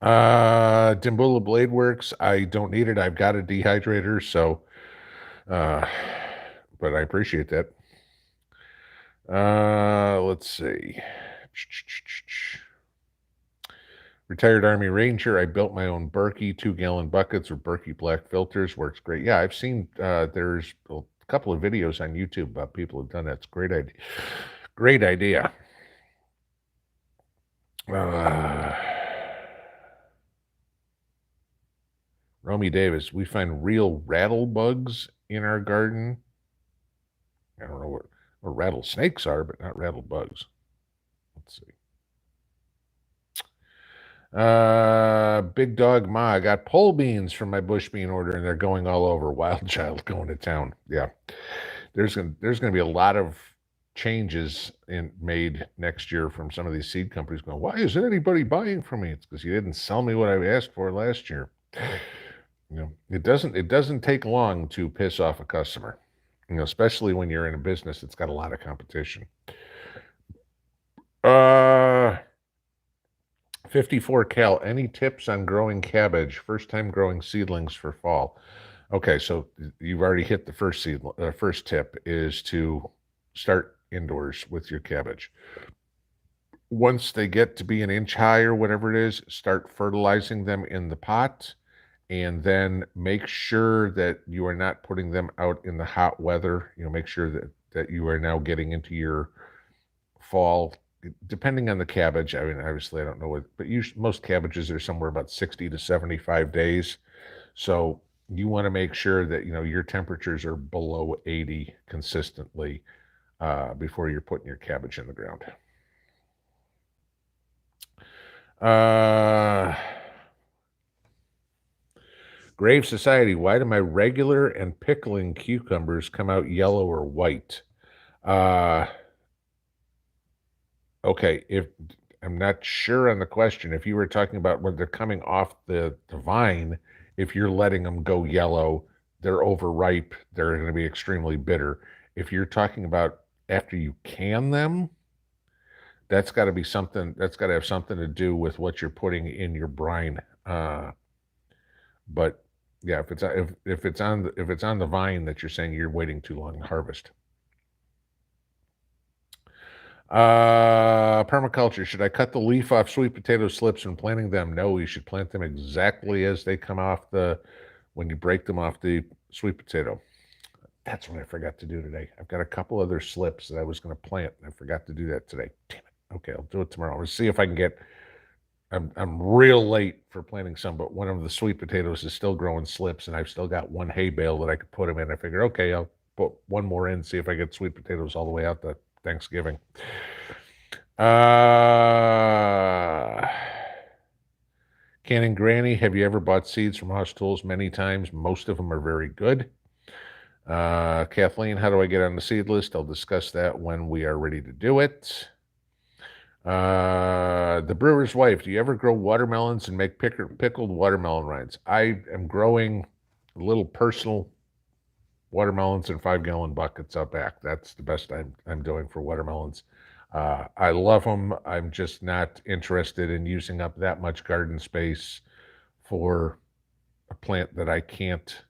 Dimbula Blade Works. I don't need it. I've got a dehydrator, so but I appreciate that. Let's see. Retired Army Ranger. I built my own Berkey 2-gallon buckets with Berkey black filters. Works great. Yeah, I've seen there's a couple of videos on YouTube about people who've done that. It's a great idea. Great idea. Romy Davis, we find real rattle bugs in our garden. I don't know what rattlesnakes are, but not rattle bugs. Let's see. Big Dog Ma, I got pole beans from my bush bean order, and they're going all over. Wild Child going to town. Yeah, there's gonna be a lot of changes made next year from some of these seed companies going, why isn't anybody buying from me? It's because you didn't sell me what I asked for last year. It doesn't take long to piss off a customer, especially when you're in a business that's got a lot of competition. 54 Cal, any tips on growing cabbage? First time growing seedlings for fall. Okay, so you've already hit the first tip is to start indoors with your cabbage. Once they get to be an inch high or whatever it is, start fertilizing them in the pot, and then make sure that you are not putting them out in the hot weather. Make sure that you are now getting into your fall, depending on the cabbage. I mean, obviously I don't know what, but most cabbages are somewhere about 60 to 75 days. So you want to make sure that, your temperatures are below 80 consistently before you're putting your cabbage in the ground. Grave Society, why do my regular and pickling cucumbers come out yellow or white? Okay, if I'm not sure on the question, if you were talking about when they're coming off the vine, if you're letting them go yellow, they're overripe, they're going to be extremely bitter. If you're talking about after you can them, that's got to be something, that's got to have something to do with what you're putting in your brine. But yeah, if it's on the vine that you're saying you're waiting too long to harvest. Permaculture, should I cut the leaf off sweet potato slips when planting them? No, you should plant them exactly as they come off when you break them off the sweet potato. That's what I forgot to do today. I've got a couple other slips that I was going to plant, and I forgot to do that today. Damn it. Okay, I'll do it tomorrow. We'll see if I can get, I'm real late for planting some, but one of the sweet potatoes is still growing slips, and I've still got one hay bale that I could put them in. I figured, okay, I'll put one more in, see if I get sweet potatoes all the way out to Thanksgiving. Canning Granny, have you ever bought seeds from Haas Tools? Many times. Most of them are very good. Kathleen, how do I get on the seed list? I'll discuss that when we are ready to do it. The Brewer's Wife, do you ever grow watermelons and make pickled watermelon rinds? I am growing little personal watermelons in 5-gallon buckets out back. That's the best I'm doing for watermelons. I love them. I'm just not interested in using up that much garden space for a plant that I can't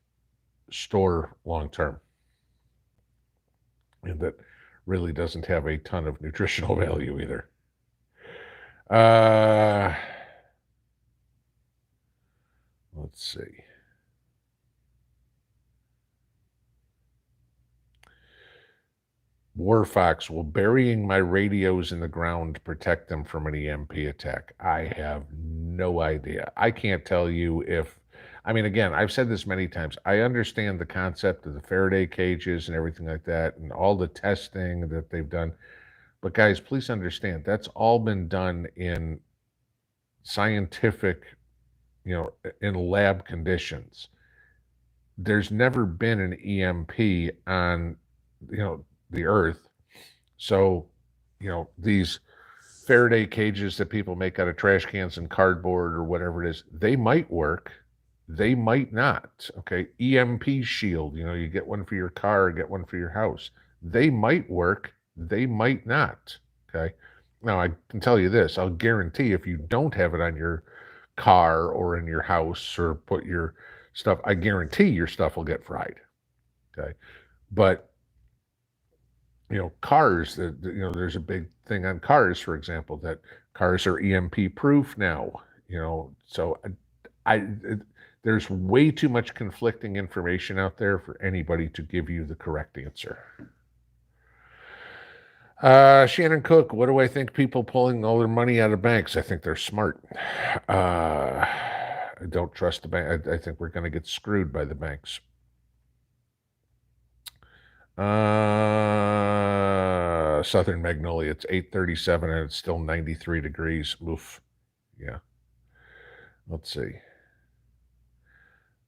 store long term, and that really doesn't have a ton of nutritional value either. Uh, let's see. Warfox, will burying my radios in the ground protect them from an EMP attack? I have no idea. I can't tell you if, I mean, again, I've said this many times. I understand the concept of the Faraday cages and everything like that and all the testing that they've done. But guys, please understand that's all been done in scientific, in lab conditions. There's never been an EMP on, the earth. So, these Faraday cages that people make out of trash cans and cardboard or whatever it is, they might work. They might not. Okay. EMP shield, you get one for your car, get one for your house. They might work. They might not. Okay. Now, I can tell you this, I'll guarantee if you don't have it on your car or in your house or put your stuff, I guarantee your stuff will get fried. Okay. But cars that, there's a big thing on cars, for example, that cars are EMP proof now, so there's way too much conflicting information out there for anybody to give you the correct answer. Shannon Cook, what do I think people pulling all their money out of banks? I think they're smart. I don't trust the bank. I think we're going to get screwed by the banks. Southern Magnolia, it's 8:37 and it's still 93 degrees. Oof. Yeah. Let's see.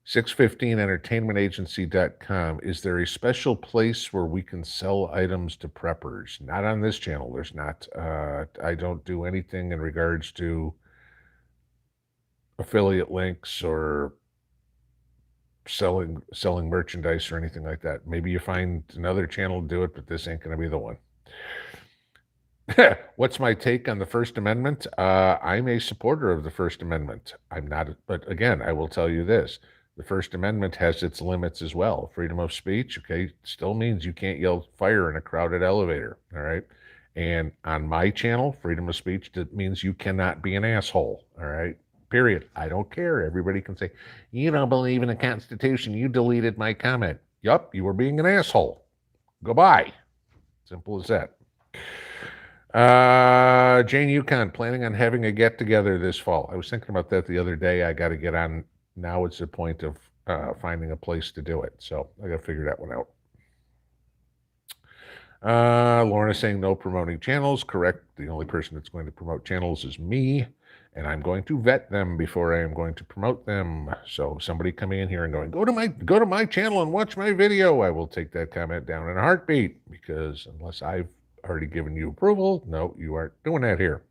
615entertainmentagency.com. Is there a special place where we can sell items to preppers? Not on this channel. There's not. I don't do anything in regards to affiliate links or selling merchandise or anything like that. Maybe you find another channel to do it, but this ain't going to be the one. What's my take on the First Amendment? I'm a supporter of the First Amendment. I'm not, but again, I will tell you this. The First Amendment has its limits as well. Freedom of speech, okay, still means you can't yell fire in a crowded elevator, all right? And on my channel, freedom of speech, that means you cannot be an asshole, all right? Period. I don't care. Everybody can say, you don't believe in the Constitution. You deleted my comment. Yup, you were being an asshole. Goodbye. Simple as that. Jane Yukon, planning on having a get-together this fall. I was thinking about that the other day. I got to get on. Now it's the point of finding a place to do it. So I got to figure that one out. Lorna saying no promoting channels. Correct. The only person that's going to promote channels is me. And I'm going to vet them before I am going to promote them. So somebody coming in here and going, go to my channel and watch my video, I will take that comment down in a heartbeat, because unless I've already given you approval, no, you aren't doing that here.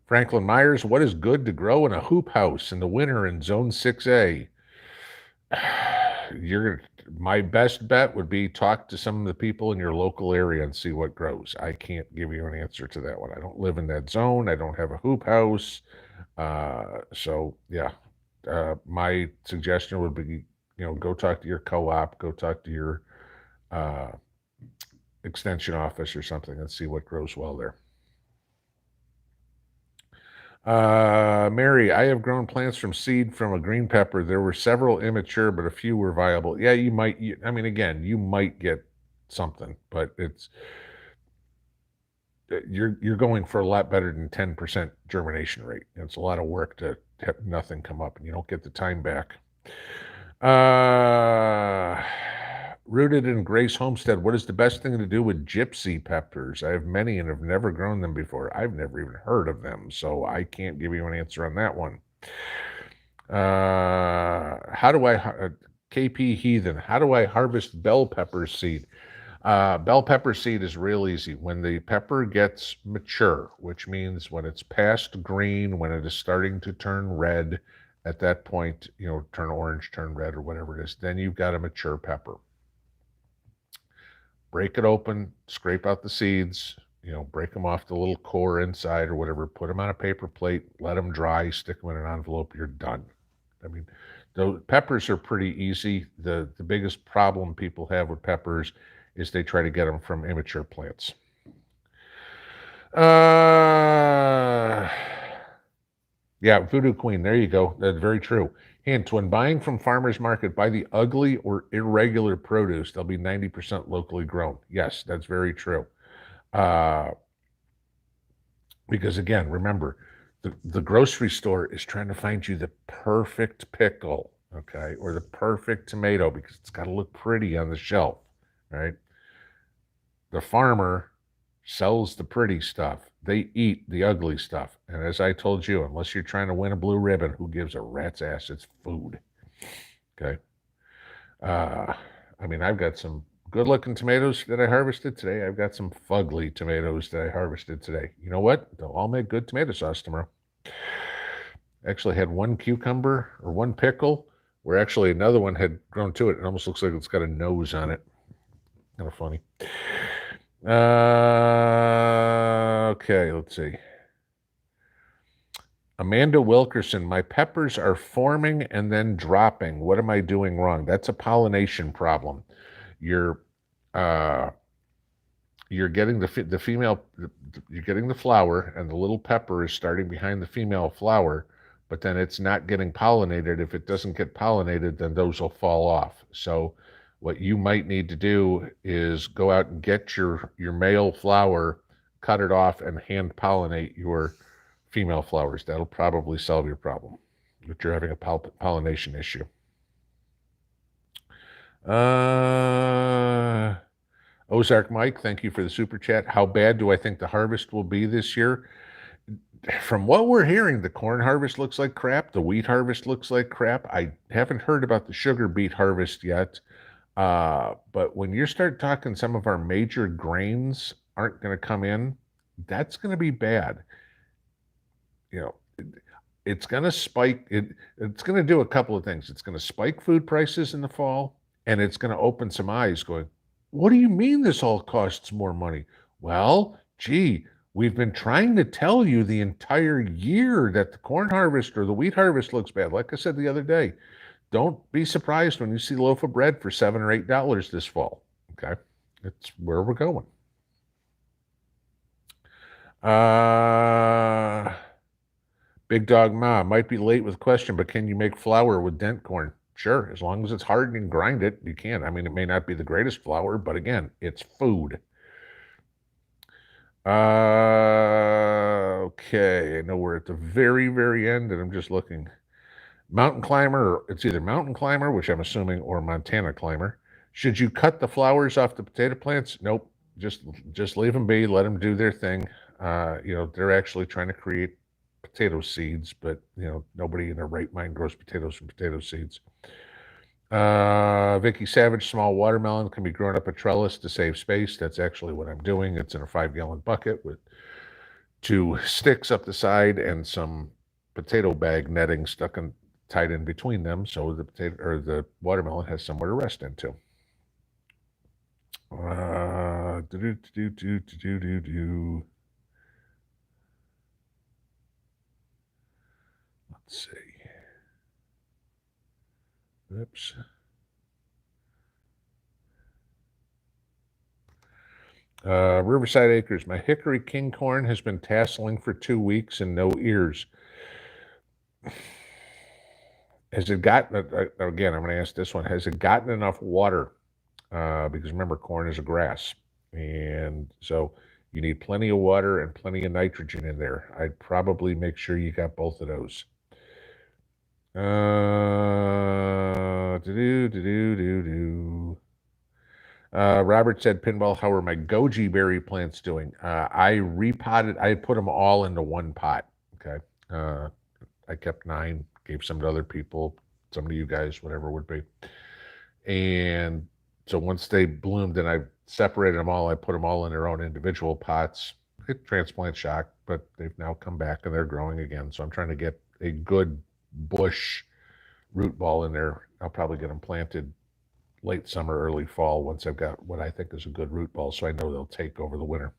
Franklin Myers, what is good to grow in a hoop house in the winter in Zone 6A? My best bet would be talk to some of the people in your local area and see what grows. I can't give you an answer to that one. I don't live in that zone. I don't have a hoop house. So yeah, my suggestion would be, go talk to your co-op, go talk to your extension office or something and see what grows well there. Mary, I have grown plants from seed from a green pepper. There were several immature, but a few were viable. Yeah, you might, again, you might get something, but you're going for a lot better than 10% germination rate. It's a lot of work to have nothing come up and you don't get the time back. Rooted in Grace Homestead, what is the best thing to do with gypsy peppers? I have many and have never grown them before. I've never even heard of them, so I can't give you an answer on that one. KP Heathen, how do I harvest bell pepper seed? Bell pepper seed is real easy. When the pepper gets mature, which means when it's past green, when it is starting to turn red, at that point, turn orange, turn red, or whatever it is, then you've got a mature pepper. Break it open, scrape out the seeds, break them off the little core inside or whatever, put them on a paper plate, let them dry, stick them in an envelope, you're done. I mean, those peppers are pretty easy. The biggest problem people have with peppers is they try to get them from immature plants. Yeah, Voodoo Queen. There you go. That's very true. Hint, when buying from farmers market, buy the ugly or irregular produce. They'll be 90% locally grown. Yes, that's very true. Uh, because again, remember, the grocery store is trying to find you the perfect pickle, okay, or the perfect tomato because it's got to look pretty on the shelf, right? The farmer sells the pretty stuff. They eat the ugly stuff. And as I told you, unless you're trying to win a blue ribbon, who gives a rat's ass? It's food. Okay. Uh, I mean, I've got some good looking tomatoes that I harvested today. I've got some fugly tomatoes that I harvested today. You know what? They'll all make good tomato sauce tomorrow. Actually had one cucumber or one pickle where actually another one had grown to it. It almost looks like it's got a nose on it. Kind of funny. Okay, let's see. Amanda Wilkerson, my peppers are forming and then dropping. What am I doing wrong? That's a pollination problem. You're uh, you're getting the female, you're getting the flower, and the little pepper is starting behind the female flower, but then it's not getting pollinated. If it doesn't get pollinated, then those will fall off. So what you might need to do is go out and get your male flower, cut it off, and hand pollinate your female flowers. That'll probably solve your problem, but you're having a pollination issue. Ozark Mike, thank you for the super chat. How bad do I think the harvest will be this year? From what we're hearing, the corn harvest looks like crap. The wheat harvest looks like crap. I haven't heard about the sugar beet harvest yet. But when you start talking some of our major grains aren't going to come in, that's going to be bad. You know, it's going to spike. It's going to do a couple of things. It's going to spike food prices in the fall, and it's going to open some eyes going, what do you mean this all costs more money? Well, gee, we've been trying to tell you the entire year that the corn harvest or the wheat harvest looks bad. Like I said the other day, don't be surprised when you see a loaf of bread for $7 or $8 this fall. Okay, it's where we're going. Big Dog Ma, might be late with question, but can you make flour with dent corn? Sure, as long as it's hard and grind it, you can. I mean, it may not be the greatest flour, but again, it's food. Okay, I know we're at the very, very end, and I'm just looking. Mountain climber, it's either mountain climber, which I'm assuming, or Montana climber. Should you cut the flowers off the potato plants? Nope. Just leave them be. Let them do their thing. They're actually trying to create potato seeds, but nobody in their right mind grows potatoes from potato seeds. Vicky Savage, small watermelon can be grown up a trellis to save space. That's actually what I'm doing. It's in a 5-gallon bucket with 2 sticks up the side and some potato bag netting tied in between them, so the watermelon has somewhere to rest into. Let's see. Oops. Riverside Acres, my hickory king corn has been tasseling for 2 weeks and no ears. Has it gotten, again, I'm going to ask this one, has it gotten enough water? Because remember, corn is a grass. And so you need plenty of water and plenty of nitrogen in there. I'd probably make sure you got both of those. Robert said, Pinball, how are my goji berry plants doing? I repotted, I put them all into one pot. Okay. I kept 9, gave some to other people, some to you guys, whatever it would be. And so once they bloomed and I separated them all, I put them all in their own individual pots. Hit transplant shock, but they've now come back and they're growing again. So I'm trying to get a good bush root ball in there. I'll probably get them planted late summer, early fall once I've got what I think is a good root ball, so I know they'll take over the winter.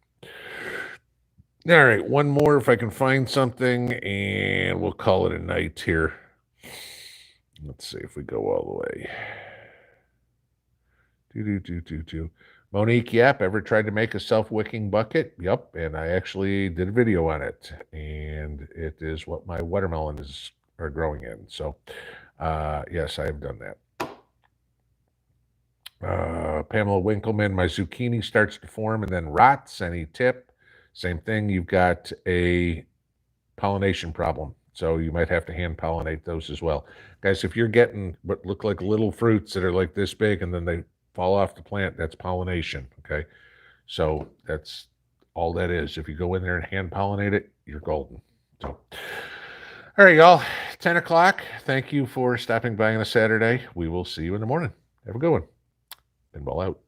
All right, one more if I can find something, and we'll call it a night here. Let's see if we go all the way. Monique, yep. Ever tried to make a self-wicking bucket? Yep. And I actually did a video on it. And it is what my watermelons are growing in. So, yes, I have done that. Pamela Winkleman, my zucchini starts to form and then rots. Any tip? Same thing. You've got a pollination problem. So you might have to hand pollinate those as well. Guys, if you're getting what look like little fruits that are like this big and then they fall off the plant, that's pollination, okay? So that's all that is. If you go in there and hand pollinate it, you're golden. So, all right, y'all, 10 o'clock. Thank you for stopping by on a Saturday. We will see you in the morning. Have a good one. Pinball out.